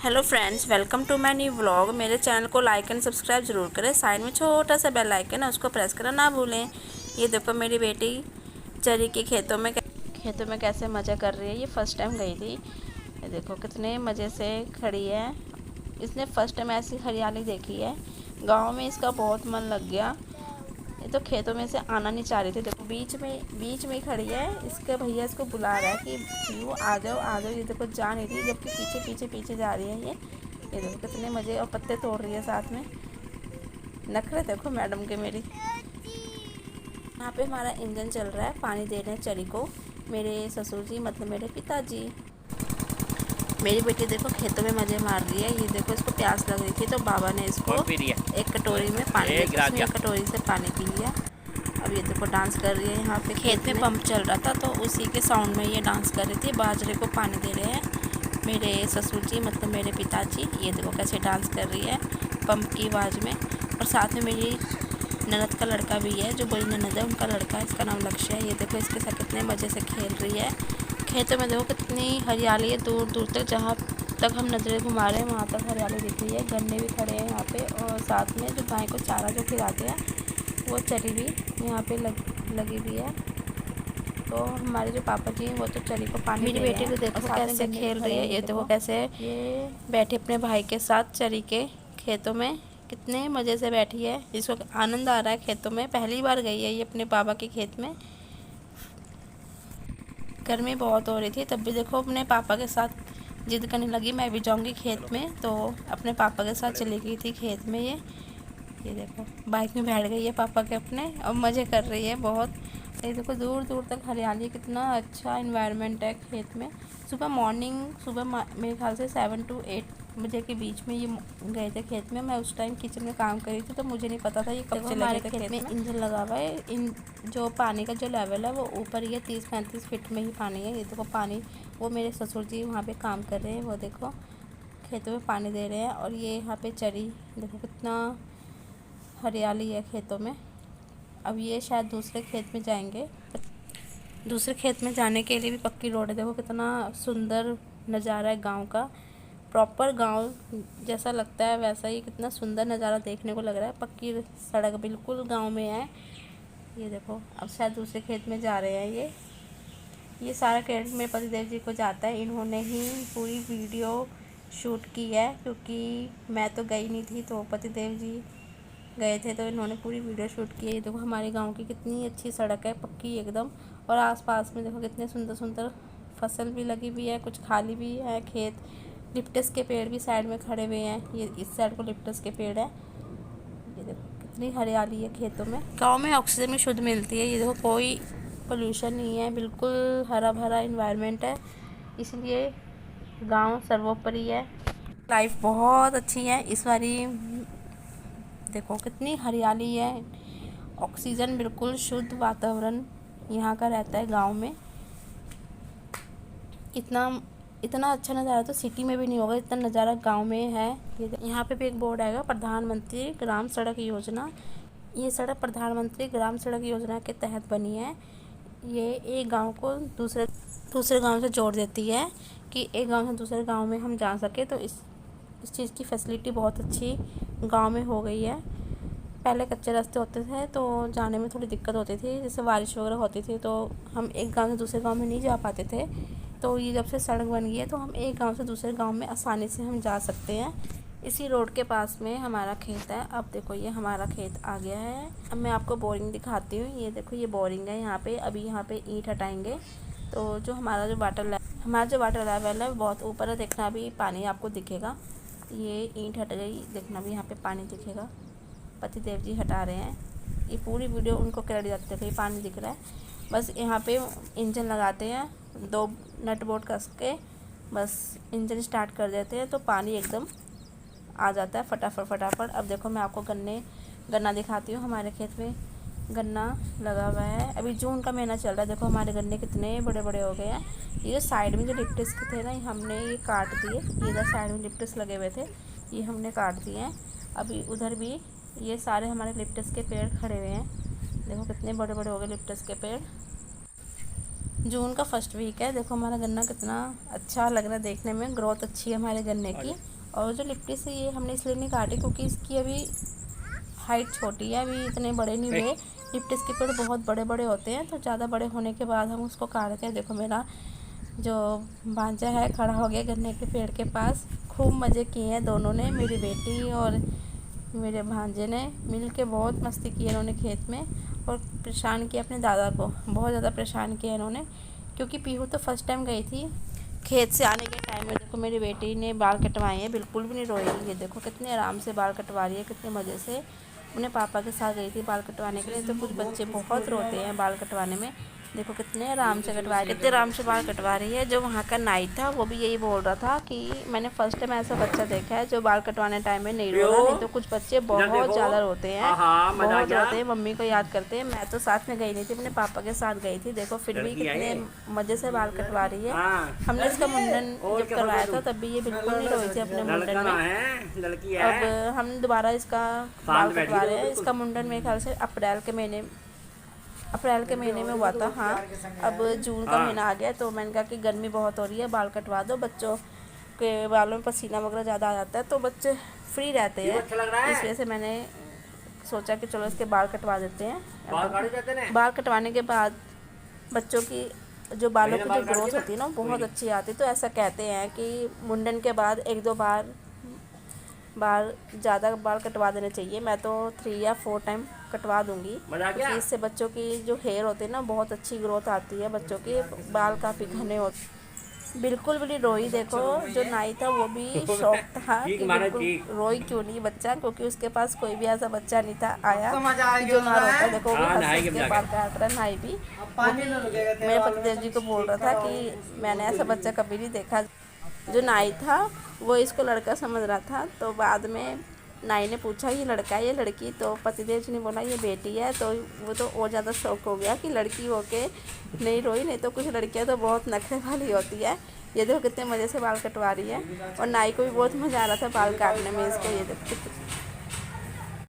Hello friends, welcome to my new vlog. मेरे channel को like and subscribe जरूर करें। साइड में छोटा सा बेल आइकन है, उसको प्रेस करना ना भूलें। ये देखो मेरी बेटी चरी के खेतों में कैसे मज़े कर रही है। ये फर्स्ट टाइम गई थी। ये देखो कितने मज़े से खड़ी है। इसने फर्स्ट टाइम ऐसी हरियाली देखी है। गाँव में इसका बहुत मन लग गया। ये तो खेतों में से आना नहीं चाह रही थी। देखो बीच में ही खड़ी है। इसके भैया इसको बुला रहा है कि पीयू आ जाओ आ जाओ। ये देखो जा नहीं रही, जबकि पीछे पीछे पीछे जा रही है ये देखो कितने मज़े। और पत्ते तोड़ रही है साथ में। नखरे देखो मैडम के मेरी। यहाँ पे हमारा इंजन चल रहा है, पानी दे रहे हैं चरी को मेरे ससुर जी, मतलब मेरे पिताजी। मेरी बेटी देखो खेतों में मज़े मार रही है। ये देखो इसको प्यास लग रही थी तो बाबा ने इसको एक कटोरी में पानी दिया, एक कटोरी से पानी पी लिया। अब ये देखो डांस कर रही है। यहाँ पे खेत में पंप चल रहा था तो उसी के साउंड में ये डांस कर रही थी। बाजरे को पानी दे रहे हैं मेरे ससुर जी, मतलब मेरे पिताजी। ये देखो कैसे डांस कर रही है पंप की आवाज़ में। और साथ में मेरी ननद का लड़का भी है, जो बड़ी ननद है उनका लड़का है, इसका नाम लक्ष्य है। ये देखो इसके साथ कितने मज़े से खेल रही है। खेतों में देखो कितनी हरियाली है, दूर दूर तक। जहाँ तक हम नज़रें घुमा रहे हैं वहाँ तक हरियाली दिख रही है। गन्ने भी खड़े हैं यहाँ पे, और साथ में जो गाय को चारा जो खिलाते हैं वो चरी भी यहाँ पे लगी हुई है। तो हमारे जो पापा जी हैं वो तो चरी को पानी मेरी बेटी को देखो कैसे खेल रही है। ये देखो कैसे ये बैठे अपने भाई के साथ चरी के खेतों में, कितने मज़े से बैठी है। इसको आनंद आ रहा है खेतों में। पहली बार गई है ये अपने पापा के खेत में। गर्मी बहुत हो रही थी तब भी देखो अपने पापा के साथ जिद करने लगी, मैं भी जाऊंगी खेत में। तो अपने पापा के साथ चली गई थी खेत में। ये देखो बाइक में बैठ गई है पापा के अपने, और मज़े कर रही है बहुत। ये देखो दूर दूर तक हरियाली, कितना अच्छा इन्वायरमेंट है खेत में। सुबह मेरे ख्याल से 7 to 8 बजे के बीच में ये गए थे खेत में। मैं उस टाइम किचन में काम कर रही थी तो मुझे नहीं पता था ये कब चले गए थे खेत में। इंजन लगा हुआ है। इन जो पानी का जो लेवल है वो ऊपर ही है, 30-35 फीट में ही पानी है। ये देखो पानी, वो मेरे ससुर जी वहाँ पे काम कर रहे हैं। वो देखो खेतों में पानी दे रहे हैं। और ये यहाँ पे चरी देखो कितना हरियाली है खेतों में। अब ये शायद दूसरे खेत में जाएंगे। दूसरे खेत में जाने के लिए भी पक्की रोड है। देखो कितना सुंदर नज़ारा है गांव का। प्रॉपर गांव जैसा लगता है वैसा ही कितना सुंदर नज़ारा देखने को लग रहा है। पक्की सड़क बिल्कुल गांव में है। ये देखो अब शायद दूसरे खेत में जा रहे हैं। ये सारा क्रेडिट मेरे पतिदेव जी को जाता है। इन्होंने ही पूरी वीडियो शूट की है, क्योंकि मैं तो गई नहीं थी, तो पतिदेव जी गए थे तो इन्होंने पूरी वीडियो शूट की है। ये देखो हमारे गांव की कितनी अच्छी सड़क है, पक्की एकदम। और आसपास में देखो कितने सुंदर सुंदर फसल भी लगी हुई है, कुछ खाली भी है खेत। लिप्टस के पेड़ भी साइड में खड़े हुए हैं। ये इस साइड को लिप्टस के पेड़ है। ये देखो कितनी हरियाली है खेतों में। गाँव में ऑक्सीजन भी शुद्ध मिलती है। ये देखो कोई पोल्यूशन नहीं है, बिल्कुल हरा भरा इन्वायरमेंट है, इसलिए गाँव सर्वोपरि है। लाइफ बहुत अच्छी है इस बारी। देखो कितनी हरियाली है, ऑक्सीजन बिल्कुल शुद्ध वातावरण यहाँ का रहता है गांव में। इतना इतना अच्छा नज़ारा तो सिटी में भी नहीं होगा, इतना नज़ारा गांव में है। यहाँ पे भी एक बोर्ड आएगा, प्रधानमंत्री ग्राम सड़क योजना। ये सड़क प्रधानमंत्री ग्राम सड़क योजना के तहत बनी है। ये एक गांव को दूसरे गांव से जोड़ देती है, कि एक गांव से दूसरे गांव में हम जा सके। तो इस चीज़ की फैसिलिटी बहुत अच्छी गांव में हो गई है। पहले कच्चे रास्ते होते थे तो जाने में थोड़ी दिक्कत होती थी, जैसे बारिश वगैरह होती थी तो हम एक गांव से दूसरे गांव में नहीं जा पाते थे। तो ये जब से सड़क बन गई है तो हम एक गांव से दूसरे गांव में आसानी से हम जा सकते हैं। इसी रोड के पास में हमारा खेत है। अब देखो ये हमारा खेत आ गया है। अब मैं आपको बोरिंग दिखाती हूँ। ये देखो ये बोरिंग है यहाँ पे। अभी यहाँ पे ईंट हटाएंगे तो जो हमारा जो वाटर लेवल है बहुत ऊपर है। देखना अभी पानी आपको दिखेगा। ये ईंट हट गई, देखना भी यहाँ पे पानी दिखेगा। पतिदेव जी हटा रहे हैं। ये पूरी वीडियो उनको क्रेडिट जाते हैं, पानी दिख रहा है। बस यहाँ पे इंजन लगाते हैं, 2 नट बोल्ट कस के बस इंजन स्टार्ट कर देते हैं तो पानी एकदम आ जाता है फटाफट। अब देखो मैं आपको गन्ना दिखाती हूँ। हमारे खेत में गन्ना लगा हुआ है। अभी जून का महीना चल रहा है। देखो हमारे गन्ने कितने बड़े बड़े हो गए हैं। ये साइड में जो लिप्टस के थे ना, हमने ये काट दिए। ये इधर साइड में लिप्टस लगे हुए थे, ये हमने काट दिए हैं। अभी उधर भी ये सारे हमारे लिप्टस के पेड़ खड़े हुए हैं। देखो कितने बड़े बड़े हो गए लिप्टस के पेड़। जून का फर्स्ट वीक है। देखो हमारा गन्ना कितना अच्छा लग रहा है देखने में, ग्रोथ अच्छी है हमारे गन्ने की। और जो लिप्टी से ये हमने इसलिए नहीं काटी क्योंकि इसकी अभी हाइट छोटी है, अभी इतने बड़े नहीं हुए। लिप्टिस के पेड़ बहुत बड़े बड़े होते हैं, तो ज़्यादा बड़े होने के बाद हम उसको काटते हैं। देखो मेरा जो भांजा है खड़ा हो गया गन्ने के पेड़ के पास। खूब मज़े किए हैं दोनों ने, मेरी बेटी और मेरे भांजे ने मिल के बहुत मस्ती की इन्होंने खेत में। और परेशान किया अपने दादा को, बहुत ज़्यादा परेशान किया इन्होंने। क्योंकि पीहू तो फर्स्ट टाइम गई थी खेत से आने के टाइम में। देखो मेरी बेटी ने बाल कटवाए हैं, बिल्कुल भी नहीं रोई। ये देखो कितने आराम से बाल कटवा रही है, कितने मज़े से। उन्हें पापा के साथ गई थी बाल कटवाने के लिए। तो कुछ बच्चे बहुत रोते हैं बाल कटवाने में। देखो कितने आराम से कटवा, कितने आराम से बाल कटवा रही है। जो वहाँ का नाई था वो भी यही बोल रहा था कि मैंने फर्स्ट टाइम ऐसा बच्चा देखा है जो बाल कटवाने टाइम में नहीं रो रहा। नहीं तो कुछ बच्चे बहुत ज़्यादा रोते हैं, बहुत रोते हैं, मम्मी को याद करते हैं। मैं तो साथ में गई नहीं थी, अपने पापा के साथ गई थी। देखो फिर भी कितने मज़े से बाल कटवा रही है। हमने इसका मुंडन जब करवाया था तब भी ये बिल्कुल नहीं रोई थी अपने मुंडन में। अब हम दोबारा इसका बाल कटवा रहे हैं। इसका मुंडन मेरे ख्याल से अप्रैल के महीने में हुआ था। हाँ, अब जून का महीना आ गया तो मैंने कहा कि गर्मी बहुत हो रही है, बाल कटवा दो। बच्चों के बालों में पसीना वगैरह ज़्यादा आ जाता है तो बच्चे फ्री रहते हैं। इस वजह से मैंने सोचा कि चलो इसके बाल कटवा देते हैं। बाल कटवाने के बाद बच्चों की जो बालों की जो ग्रोथ होती है ना बहुत अच्छी आती है। तो ऐसा कहते हैं कि मुंडन के बाद 1-2 बार ज़्यादा बाल कटवा देने चाहिए। मैं तो 3 या 4 टाइम कटवा दूंगी क्योंकि इससे बच्चों की जो हेयर होती है ना बहुत अच्छी ग्रोथ आती है, बच्चों के बाल काफ़ी घने होते। बिल्कुल भी नहीं रोई। देखो जो नाई था वो भी शौक था कि बिल्कुल रोई क्यों नहीं बच्चा, क्योंकि उसके पास कोई भी ऐसा बच्चा नहीं था आया कि जो ना रोता। देखो वो भी हंस के बाल काट रहा है। नाई भी मेरे पतिदेव जी को बोल रहा था कि मैंने ऐसा बच्चा कभी नहीं देखा। जो नाई था वो इसको लड़का समझ रहा था। तो बाद में नाई ने पूछा ये लड़का है ये लड़की, तो पतिदेव जी ने बोला ये बेटी है। तो वो तो और ज़्यादा शौक हो गया कि लड़की होके नहीं रोई। नहीं तो कुछ लड़कियां तो बहुत नखरे वाली होती है। ये देखो कितने मज़े से बाल कटवा रही है। और नाई को भी बहुत मज़ा आ रहा था बाल काटने में इसको। ये देखो